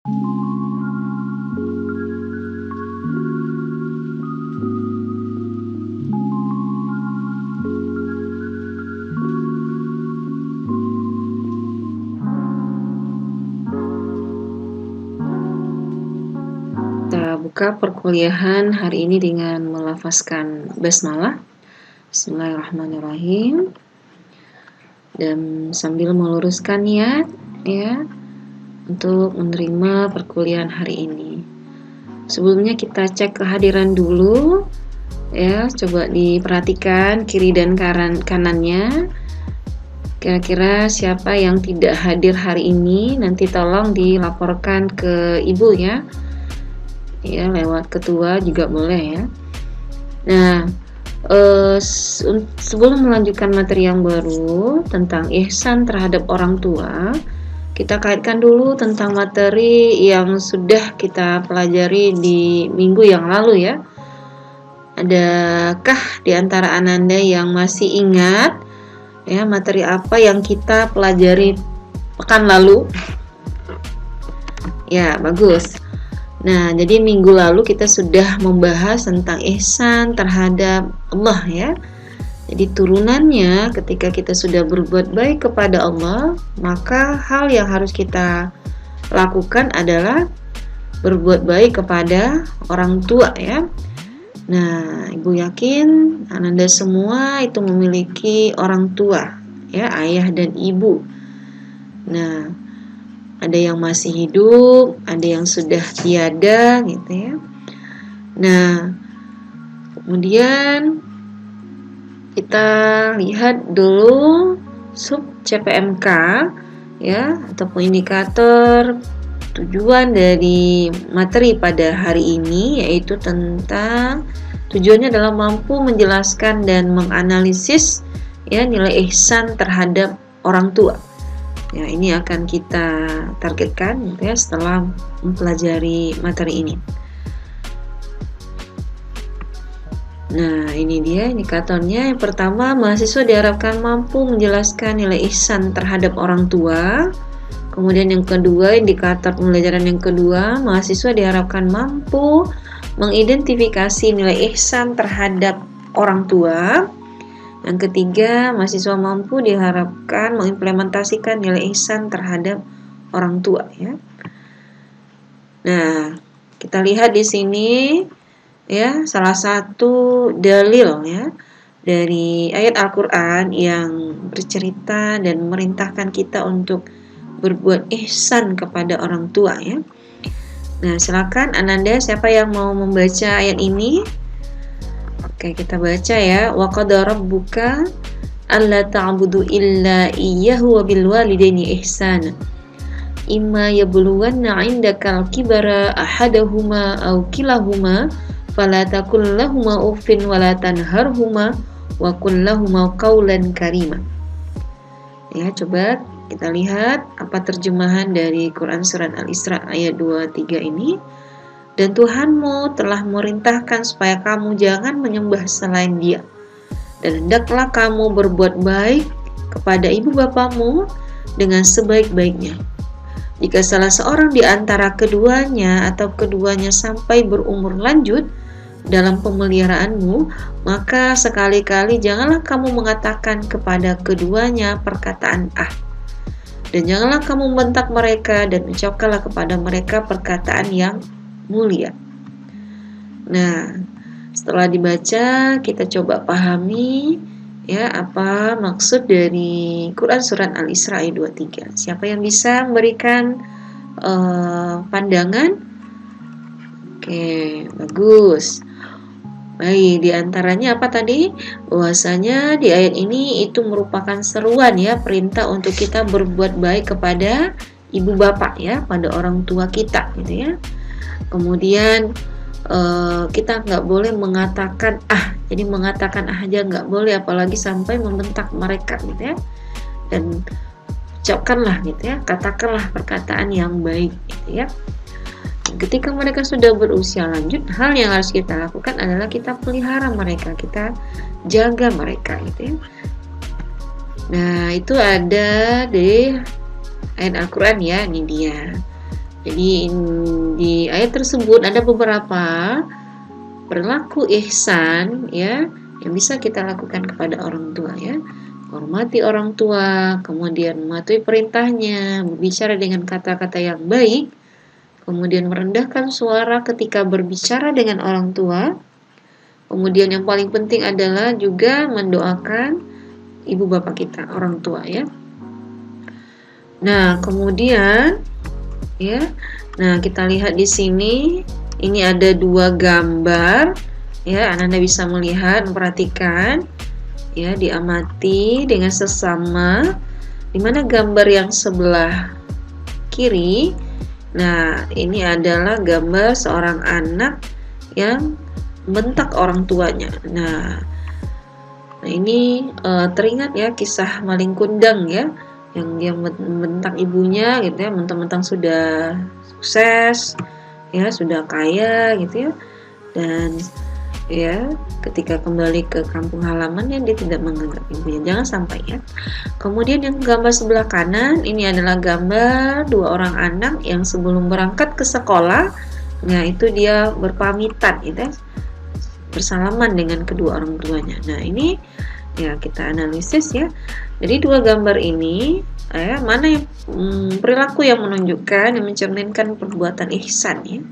Kita buka perkuliahan hari ini dengan melafazkan basmalah. Bismillahirrahmanirrahim. Dan sambil meluruskan niat ya untuk menerima perkuliahan hari ini. Sebelumnya kita cek kehadiran dulu ya, coba diperhatikan kiri dan kanannya. Kira-kira siapa yang tidak hadir hari ini, nanti tolong dilaporkan ke ibu ya. Ya, lewat ketua juga boleh ya. Nah, sebelum melanjutkan materi yang baru tentang ihsan terhadap orang tua, kita kaitkan dulu tentang materi yang sudah kita pelajari di minggu yang lalu ya. Adakah di antara Ananda yang masih ingat ya materi apa yang kita pelajari pekan lalu? Ya, bagus. Nah, jadi minggu lalu kita sudah membahas tentang ihsan terhadap Allah ya. Jadi turunannya ketika kita sudah berbuat baik kepada Allah, maka hal yang harus kita lakukan adalah berbuat baik kepada orang tua ya. Nah, Ibu yakin Ananda semua itu memiliki orang tua ya, ayah dan ibu. Nah, ada yang masih hidup, ada yang sudah tiada gitu ya. Nah, kemudian kita lihat dulu sub CPMK ya, ataupun indikator tujuan dari materi pada hari ini, yaitu tentang tujuannya adalah mampu menjelaskan dan menganalisis ya nilai ihsan terhadap orang tua. Ya, ini akan kita targetkan gitu ya setelah mempelajari materi ini. Nah, ini dia indikatornya. Yang pertama, mahasiswa diharapkan mampu menjelaskan nilai ihsan terhadap orang tua. Kemudian yang kedua, indikator pembelajaran yang kedua, mahasiswa diharapkan mampu mengidentifikasi nilai ihsan terhadap orang tua. Yang ketiga, mahasiswa mampu diharapkan mengimplementasikan nilai ihsan terhadap orang tua ya. Nah, kita lihat di sini ya salah satu dalil ya dari ayat Al-Qur'an yang bercerita dan memerintahkan kita untuk berbuat ihsan kepada orang tua ya. Nah, silakan Ananda, siapa yang mau membaca ayat ini? Oke, kita baca ya. Wa qadara rabbuka alla ta'budu illa iyyahu wa bil walidaini ihsana. Imma yablughanna 'indakal kibara ahaduhuma aw kilahuma fala taqul lahumu uffin wa la tanharhuma wa qul lahumu qawlan karima. Ya, coba kita lihat apa terjemahan dari Quran surat Al-Isra ayat 23 ini. Dan Tuhanmu telah memerintahkan supaya kamu jangan menyembah selain Dia. Dan hendaklah kamu berbuat baik kepada ibu bapamu dengan sebaik-baiknya. Jika salah seorang di antara keduanya atau keduanya sampai berumur lanjut dalam pemeliharaanmu, maka sekali-kali janganlah kamu mengatakan kepada keduanya perkataan ah. Dan janganlah kamu membentak mereka dan ucapkanlah kepada mereka perkataan yang mulia. Nah, setelah dibaca kita coba pahami ya apa maksud dari Quran surat Al-Isra ayat 23. Siapa yang bisa memberikan pandangan? Oke, bagus. Baik, di antaranya apa tadi? Bahwasanya di ayat ini itu merupakan seruan ya, perintah untuk kita berbuat baik kepada ibu bapak ya, pada orang tua kita gitu ya. Kemudian kita nggak boleh mengatakan ah, jadi mengatakan ah aja nggak boleh, apalagi sampai membentak mereka gitu ya. Dan ucapkanlah gitu ya, katakanlah perkataan yang baik gitu ya. Ketika mereka sudah berusia lanjut, hal yang harus kita lakukan adalah kita pelihara mereka, kita jaga mereka gitu ya. Nah, itu ada di ayat Al-Quran ya, ini dia. Jadi di ayat tersebut ada beberapa perilaku ihsan ya yang bisa kita lakukan kepada orang tua ya. Hormati orang tua, kemudian mematuhi perintahnya, berbicara dengan kata-kata yang baik, kemudian merendahkan suara ketika berbicara dengan orang tua. Kemudian yang paling penting adalah juga mendoakan ibu bapak kita, orang tua ya. Nah, kemudian ya. Nah, kita lihat di sini ini ada dua gambar ya, Anda bisa melihat, memperhatikan ya, diamati dengan sesama. Dimana gambar yang sebelah kiri, nah ini adalah gambar seorang anak yang membentak orang tuanya. Nah ini teringat ya kisah maling kundang ya, yang dia membentak ibunya gitu ya, mentang-mentang sudah sukses ya, sudah kaya gitu ya, dan ya ketika kembali ke kampung halamannya dia tidak menganggap ibunya. Jangan sampai ya. Kemudian yang gambar sebelah kanan ini adalah gambar dua orang anak yang sebelum berangkat ke sekolah, nah itu dia berpamitan gitu ya, bersalaman dengan kedua orang tuanya. Nah ini ya kita analisis ya. Jadi dua gambar ini mana yang perilaku yang menunjukkan, yang mencerminkan perbuatan ihsan ya.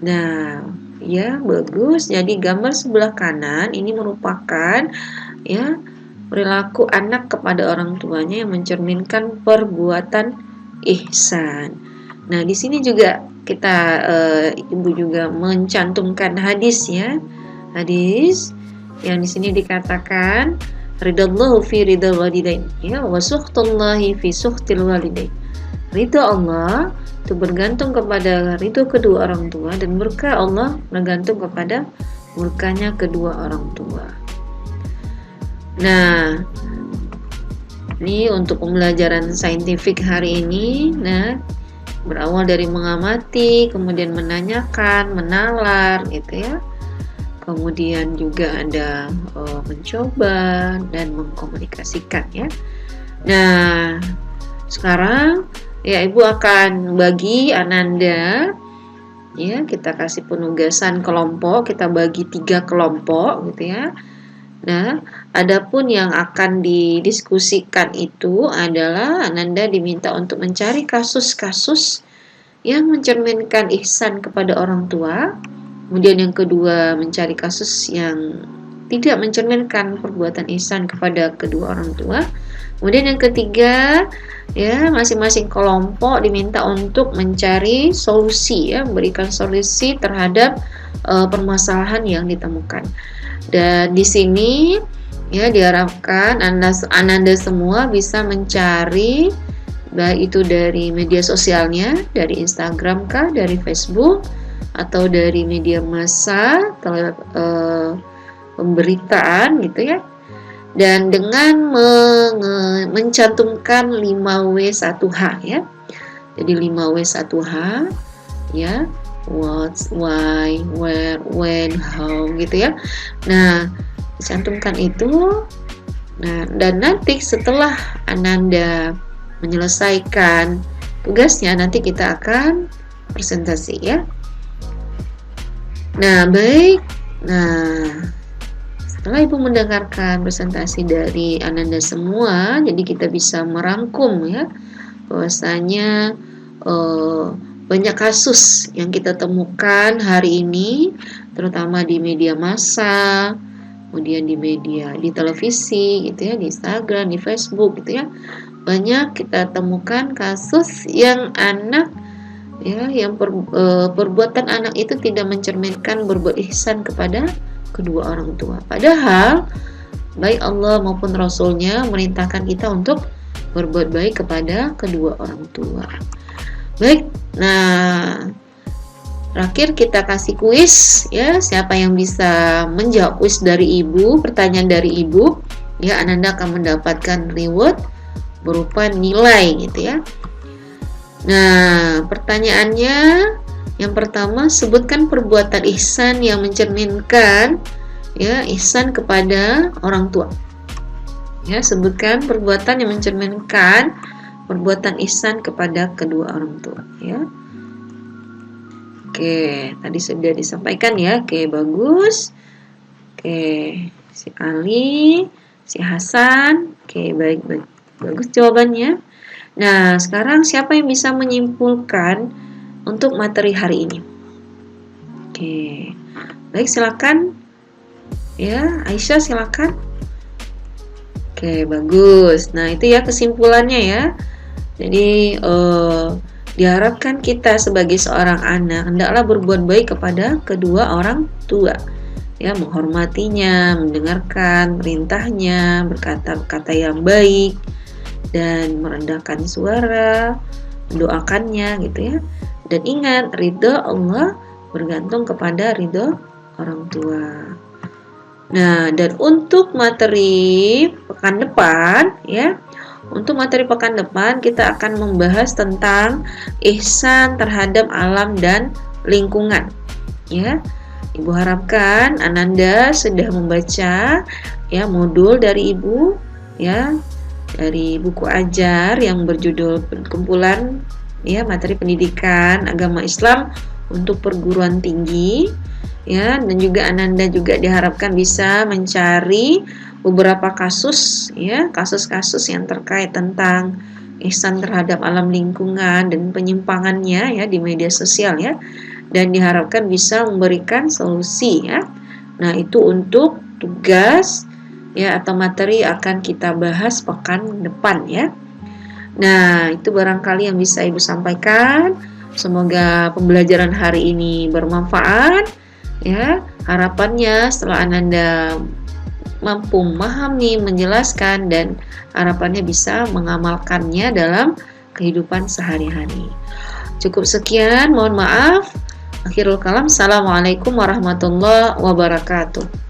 Nah ya bagus. Jadi gambar sebelah kanan ini merupakan ya perilaku anak kepada orang tuanya yang mencerminkan perbuatan ihsan. Nah di sini juga kita ibu juga mencantumkan hadis ya, hadis yang di sini dikatakan ridallahu fi ridal walidain ya, wa sukhtullahi fi sukhtil walidain. Ridho Allah itu bergantung kepada ridho kedua orang tua, dan murka Allah bergantung kepada murkanya kedua orang tua. Nah, ini untuk pembelajaran saintifik hari ini. Nah, berawal dari mengamati, kemudian menanyakan, menalar gitu ya. Kemudian juga ada mencoba dan mengkomunikasikan ya. Nah, sekarang ya Ibu akan bagi Ananda ya, kita kasih penugasan kelompok, kita bagi 3 kelompok gitu ya. Nah, adapun yang akan didiskusikan itu adalah Ananda diminta untuk mencari kasus-kasus yang mencerminkan ihsan kepada orang tua. Kemudian yang kedua mencari kasus yang tidak mencerminkan perbuatan ihsan kepada kedua orang tua. Kemudian yang ketiga ya, masing-masing kelompok diminta untuk mencari solusi ya, memberikan solusi terhadap permasalahan yang ditemukan. Dan di sini ya diharapkan Ananda semua bisa mencari, baik itu dari media sosialnya, dari Instagram kah, dari Facebook, atau dari media massa, pemberitaan gitu ya. Dan dengan mencantumkan 5W1H ya. Jadi 5W1H ya. What, why, where, when, how gitu ya. Nah, dicantumkan itu. Nah, dan nanti setelah Ananda menyelesaikan tugasnya, nanti kita akan presentasi ya. Nah, baik. Nah, setelah Ibu mendengarkan presentasi dari Ananda semua, jadi kita bisa merangkum ya, bahwasanya banyak kasus yang kita temukan hari ini, terutama di media massa, kemudian di media, di televisi gitu ya, di Instagram, di Facebook gitu ya. Banyak kita temukan kasus yang anak ya, yang perbuatan anak itu tidak mencerminkan berbuat ihsan kepada kedua orang tua. Padahal baik Allah maupun Rasulnya merintahkan kita untuk berbuat baik kepada kedua orang tua. Baik, nah terakhir kita kasih kuis ya, siapa yang bisa menjawab kuis dari Ibu, pertanyaan dari Ibu ya, Ananda akan mendapatkan reward berupa nilai gitu ya. Nah, pertanyaannya yang pertama, sebutkan perbuatan ihsan yang mencerminkan ya ihsan kepada orang tua. Ya, sebutkan perbuatan yang mencerminkan perbuatan ihsan kepada kedua orang tua, ya. Oke, tadi sudah disampaikan ya. Oke, bagus. Oke, si Ali, si Hasan. Oke, baik. Bagus jawabannya. Nah, sekarang siapa yang bisa menyimpulkan untuk materi hari ini? Oke. Baik, silakan. Ya, Aisyah silakan. Oke, bagus. Nah, itu ya kesimpulannya ya. Jadi, diharapkan kita sebagai seorang anak hendaklah berbuat baik kepada kedua orang tua, ya, menghormatinya, mendengarkan perintahnya, berkata-kata yang baik, dan merendahkan suara, mendoakannya gitu ya. Dan ingat, ridho Allah bergantung kepada ridho orang tua. Nah, dan untuk materi pekan depan ya, untuk materi pekan depan kita akan membahas tentang ihsan terhadap alam dan lingkungan. Ya, Ibu harapkan Ananda sudah membaca ya modul dari Ibu ya, dari buku ajar yang berjudul kumpulan ya materi pendidikan agama Islam untuk perguruan tinggi ya, dan juga Ananda juga diharapkan bisa mencari beberapa kasus ya, kasus-kasus yang terkait tentang ihsan terhadap alam lingkungan dan penyimpangannya ya di media sosial ya, dan diharapkan bisa memberikan solusi ya. Nah, itu untuk tugas ya atau materi akan kita bahas pekan depan ya. Nah, itu barangkali yang bisa Ibu sampaikan. Semoga pembelajaran hari ini bermanfaat ya. Harapannya setelah Ananda mampu memahami, menjelaskan, dan harapannya bisa mengamalkannya dalam kehidupan sehari-hari. Cukup sekian, mohon maaf. Akhirul kalam, assalamualaikum warahmatullahi wabarakatuh.